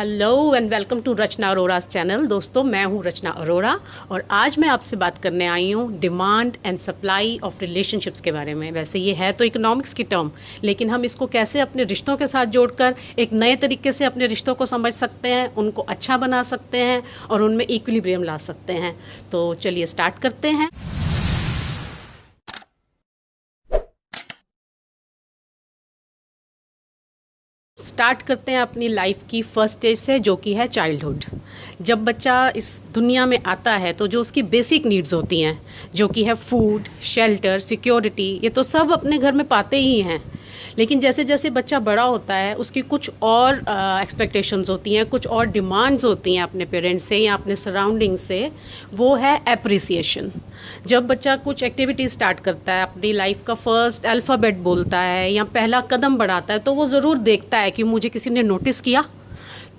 Hello and welcome to Rachna Arora's channel. दोस्तों, मैं हूँ रचना अरोरा और आज मैं आपसे बात करने आई हूँ demand and supply of relationships के बारे में। वैसे ये है तो इकोनॉमिक्स की टर्म, लेकिन हम इसको कैसे अपने रिश्तों के साथ जोड़कर एक नए तरीके से अपने रिश्तों को समझ सकते हैं, उनको अच्छा बना सकते हैं और उनमें इक्विलिब्रियम ला सकते हैं। तो चलिए स्टार्ट करते हैं। स्टार्ट करते हैं अपनी लाइफ की फर्स्ट स्टेज से, जो कि है चाइल्डहुड। जब बच्चा इस दुनिया में आता है तो जो उसकी बेसिक नीड्स होती हैं, जो कि है फूड, शेल्टर, सिक्योरिटी, ये तो सब अपने घर में पाते ही हैं। लेकिन जैसे जैसे बच्चा बड़ा होता है उसकी कुछ और एक्सपेक्टेशंस होती हैं, कुछ और डिमांड्स होती हैं अपने पेरेंट्स से या अपने सराउंडिंग से। वो है एप्रिसिएशन। जब बच्चा कुछ एक्टिविटी स्टार्ट करता है, अपनी लाइफ का फर्स्ट अल्फ़ाबेट बोलता है या पहला कदम बढ़ाता है, तो वो ज़रूर देखता है कि मुझे किसी ने नोटिस किया।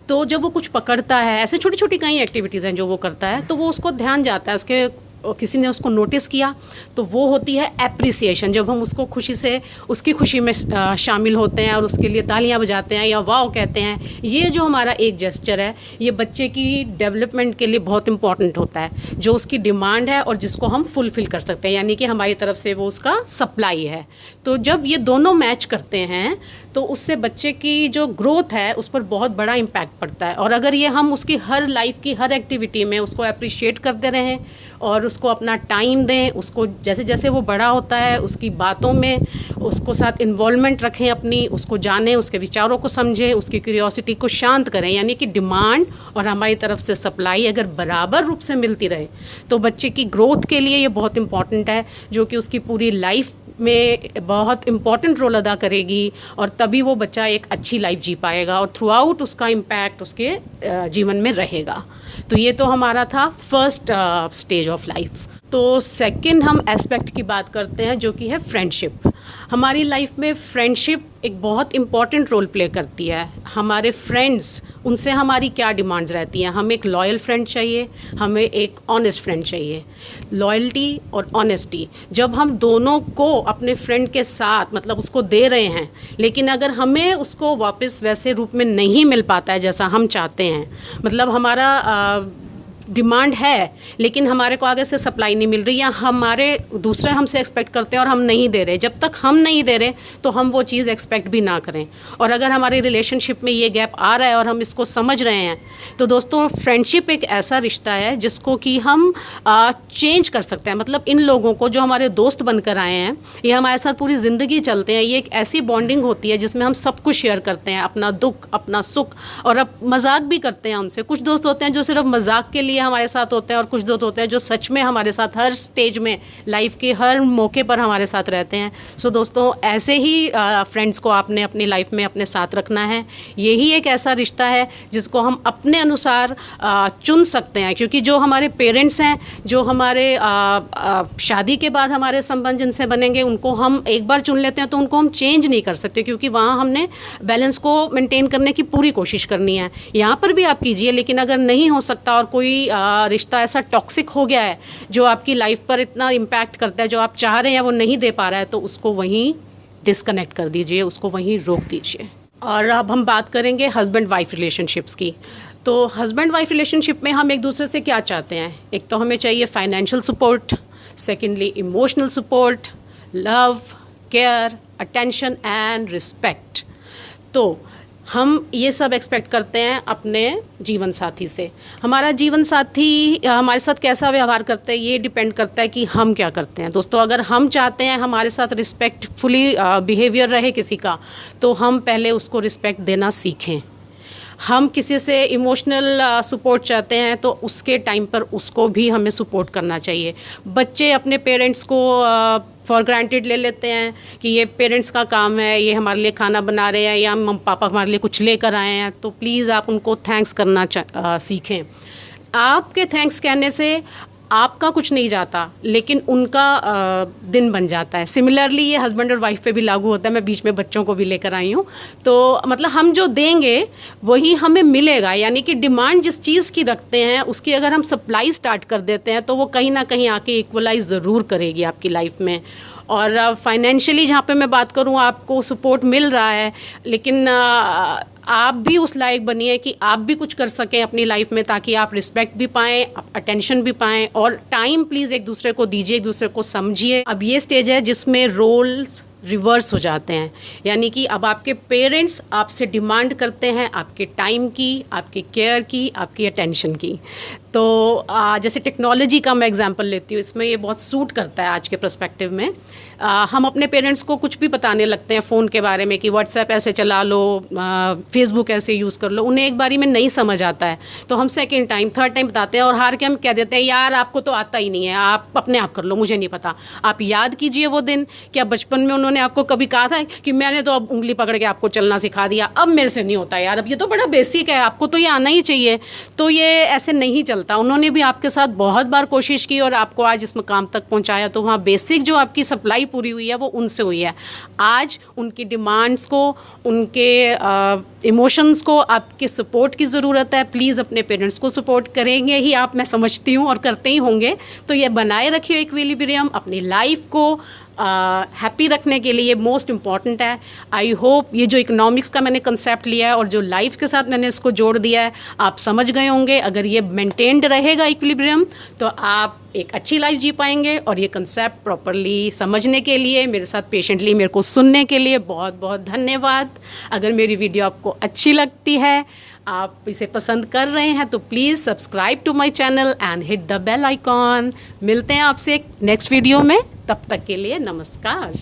तो जब वो कुछ पकड़ता है, ऐसे छोटी छोटी कई एक्टिविटीज़ हैं जो वो करता है, तो वो उसको ध्यान जाता है, उसके किसी ने उसको नोटिस किया, तो वो होती है एप्रिसिएशन। जब हम उसको खुशी से उसकी खुशी में शामिल होते हैं और उसके लिए तालियां बजाते हैं या वाओ कहते हैं, ये जो हमारा एक जेस्चर है, ये बच्चे की डेवलपमेंट के लिए बहुत इंपॉर्टेंट होता है। जो उसकी डिमांड है और जिसको हम फुलफ़िल कर सकते हैं, यानी कि हमारी तरफ से वो उसका सप्लाई है। तो जब ये दोनों मैच करते हैं तो उससे बच्चे की जो ग्रोथ है उस पर बहुत बड़ा इम्पैक्ट पड़ता है। और अगर ये हम उसकी हर लाइफ की हर एक्टिविटी में उसको अप्रिशिएट करते रहें और उसको अपना टाइम दें, उसको जैसे जैसे वो बड़ा होता है उसकी बातों में उसको साथ इन्वॉल्वमेंट रखें अपनी, उसको जानें, उसके विचारों को समझें, उसकी क्यूरियोसिटी को शांत करें, यानी कि डिमांड और हमारी तरफ से सप्लाई अगर बराबर रूप से मिलती रहे तो बच्चे की ग्रोथ के लिए ये बहुत इम्पॉर्टेंट है, जो कि उसकी पूरी लाइफ में बहुत इम्पॉर्टेंट रोल अदा करेगी और तभी वो बच्चा एक अच्छी लाइफ जी पाएगा और थ्रू आउट उसका इम्पैक्ट उसके जीवन में रहेगा। तो ये तो हमारा था फर्स्ट स्टेज ऑफ लाइफ। तो सेकंड हम एस्पेक्ट की बात करते हैं, जो कि है फ्रेंडशिप। हमारी लाइफ में फ्रेंडशिप एक बहुत इम्पॉर्टेंट रोल प्ले करती है। हमारे फ्रेंड्स, उनसे हमारी क्या डिमांड्स रहती हैं। हमें एक लॉयल फ्रेंड चाहिए, हमें एक ऑनेस्ट फ्रेंड चाहिए। लॉयल्टी और ऑनेस्टी, जब हम दोनों को अपने फ्रेंड के साथ मतलब उसको दे रहे हैं, लेकिन अगर हमें उसको वापस वैसे रूप में नहीं मिल पाता है जैसा हम चाहते हैं, मतलब हमारा डिमांड है लेकिन हमारे को आगे से सप्लाई नहीं मिल रही, या हमारे दूसरे हमसे एक्सपेक्ट करते हैं और हम नहीं दे रहे, जब तक हम नहीं दे रहे तो हम वो चीज़ एक्सपेक्ट भी ना करें। और अगर हमारे रिलेशनशिप में ये गैप आ रहा है और हम इसको समझ रहे हैं, तो दोस्तों फ्रेंडशिप एक ऐसा रिश्ता है जिसको कि हम चेंज कर सकते हैं। मतलब इन लोगों को जो हमारे दोस्त बनकर आए हैं, ये हमारे साथ पूरी ज़िंदगी चलते हैं। ये एक ऐसी बॉन्डिंग होती है जिसमें हम सब कुछ शेयर करते हैं, अपना दुख, अपना सुख, और अब मजाक भी करते हैं उनसे। कुछ दोस्त होते हैं जो सिर्फ मजाक के लिए हमारे साथ होते हैं और कुछ दोस्त होते हैं जो सच में हमारे साथ हर स्टेज में, लाइफ के हर मौके पर हमारे साथ रहते हैं। सो दोस्तों, ऐसे ही फ्रेंड्स को आपने अपनी लाइफ में अपने साथ रखना है। यही एक ऐसा रिश्ता है जिसको हम अपने अनुसार चुन सकते हैं, क्योंकि जो हमारे पेरेंट्स हैं, जो हमारे शादी के बाद हमारे संबंध जिनसे बनेंगे, उनको हम एक बार चुन लेते हैं तो उनको हम चेंज नहीं कर सकते, क्योंकि वहाँ हमने बैलेंस को मेंटेन करने की पूरी कोशिश करनी है। यहाँ पर भी आप कीजिए, लेकिन अगर नहीं हो सकता और कोई रिश्ता ऐसा टॉक्सिक हो गया है जो आपकी लाइफ पर इतना इम्पैक्ट करता है, जो आप चाह रहे हैं वो नहीं दे पा रहा है, तो उसको वहीं डिस्कनेक्ट कर दीजिए, उसको वहीं रोक दीजिए। और अब हम बात करेंगे हस्बैंड वाइफ रिलेशनशिप्स की। तो हस्बैंड वाइफ रिलेशनशिप में हम एक दूसरे से क्या चाहते हैं? एक तो हमें चाहिए financial support, secondly emotional support, love, care, attention and respect. तो हम ये सब एक्सपेक्ट करते हैं अपने जीवन साथी से। हमारा जीवन साथी हमारे साथ कैसा व्यवहार करता है ये डिपेंड करता है कि हम क्या करते हैं। दोस्तों, अगर हम चाहते हैं हमारे साथ रिस्पेक्टफुली बिहेवियर रहे किसी का, तो हम पहले उसको रिस्पेक्ट देना सीखें। हम किसी से इमोशनल सपोर्ट चाहते हैं तो उसके टाइम पर उसको भी हमें सपोर्ट करना चाहिए। बच्चे अपने पेरेंट्स को फॉर ग्रांटेड ले लेते हैं कि ये पेरेंट्स का काम है, ये हमारे लिए खाना बना रहे हैं या मम्मी पापा हमारे लिए कुछ लेकर आए हैं, तो प्लीज़ आप उनको थैंक्स करना सीखें। आपके थैंक्स कहने से आपका कुछ नहीं जाता, लेकिन उनका दिन बन जाता है। सिमिलरली ये हस्बैंड और वाइफ पे भी लागू होता है। मैं बीच में बच्चों को भी लेकर आई हूँ। तो मतलब हम जो देंगे वही हमें मिलेगा, यानी कि डिमांड जिस चीज़ की रखते हैं उसकी अगर हम सप्लाई स्टार्ट कर देते हैं तो वो कहीं ना कहीं आके इक्वलाइज ज़रूर करेगी आपकी लाइफ में। और फाइनेंशियली जहाँ पे मैं बात करूँ, आपको सपोर्ट मिल रहा है, लेकिन आप भी उस लायक बनिए कि आप भी कुछ कर सकें अपनी लाइफ में, ताकि आप रिस्पेक्ट भी पाएँ, अटेंशन भी पाएँ, और टाइम प्लीज़ एक दूसरे को दीजिए, एक दूसरे को समझिए। अब ये स्टेज है जिसमें रोल्स रिवर्स हो जाते हैं, यानी कि अब आपके पेरेंट्स आपसे डिमांड करते हैं आपके टाइम की, आपके केयर की, आपकी अटेंशन की। तो जैसे टेक्नोलॉजी का मैं एग्जांपल लेती हूँ, इसमें ये बहुत सूट करता है आज के पर्सपेक्टिव में। हम अपने पेरेंट्स को कुछ भी बताने लगते हैं फ़ोन के बारे में कि व्हाट्सएप ऐसे चला लो, फेसबुक ऐसे यूज़ कर लो। उन्हें एक बारी में नहीं समझ आता है तो हम सेकेंड टाइम, थर्ड टाइम बताते हैं, और हार के हम कह देते हैं यार आपको तो आता ही नहीं है, आप अपने आप कर लो, मुझे नहीं पता। आप याद कीजिए वो दिन, क्या बचपन में उन्होंने आपको कभी कहा था कि मैंने तो अब उंगली पकड़ के आपको चलना सिखा दिया, अब मेरे से नहीं होता यार, अब ये तो बड़ा बेसिक है, आपको तो ये आना ही चाहिए। तो ये ऐसे नहीं चलता। उन्होंने भी आपके साथ बहुत बार कोशिश की और आपको आज इस मुकाम तक पहुंचाया। तो वहाँ बेसिक जो आपकी सप्लाई पूरी हुई है वो उनसे हुई है। आज उनकी डिमांड्स को, उनके इमोशंस को, आपके सपोर्ट की ज़रूरत है। प्लीज़ अपने पेरेंट्स को सपोर्ट करेंगे ही आप, मैं समझती हूँ, और करते ही होंगे। तो ये बनाए रखिए इक्विलिब्रियम अपनी लाइफ को हैप्पी रखने के लिए मोस्ट इम्पॉर्टेंट है। आई होप ये जो इकोनॉमिक्स का मैंने कंसेप्ट लिया है और जो लाइफ के साथ मैंने इसको जोड़ दिया है, आप समझ गए होंगे। अगर ये मेंटेन्ड रहेगा इक्विलिब्रियम तो आप एक अच्छी लाइफ जी पाएंगे। और ये कंसेप्ट प्रॉपरली समझने के लिए, मेरे साथ पेशेंटली मेरे को सुनने के लिए बहुत बहुत धन्यवाद। अगर मेरी वीडियो आपको अच्छी लगती है, आप इसे पसंद कर रहे हैं, तो please subscribe to my channel and hit the bell icon. मिलते हैं आपसे नेक्स्ट वीडियो में, तब तक के लिए नमस्कार।